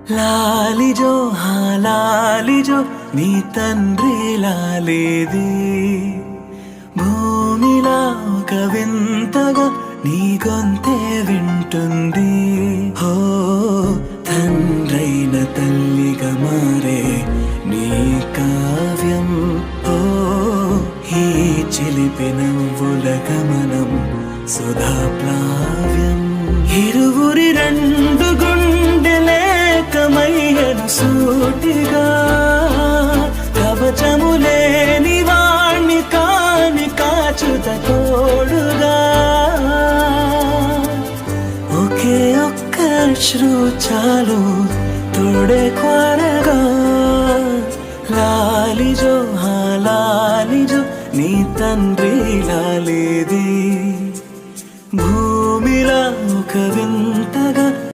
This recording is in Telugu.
లాలిజో లాలిజో నీ తండ్రి లాలేది భూమిలా ఒక వింతగా నీ గొంతే వింటుంది హో తండ్రైన తల్లిగా మారే నీ కావ్యం ఓ ఈ చిలిపి నవ్వుల గమనం సుధా ప్లావ్యం ఇరువురి రెండు గుండెలేకమయ్యను సూటిగా కవచములేని వాణ్ణి కాని కాచుత తోడుగా ఒకే ఒక్క అశ్రు చాలు తోడే క్వారగా లాలిజో లాలిజో నీ తండ్రి లాలేది భూమిలా ఒక వింతగా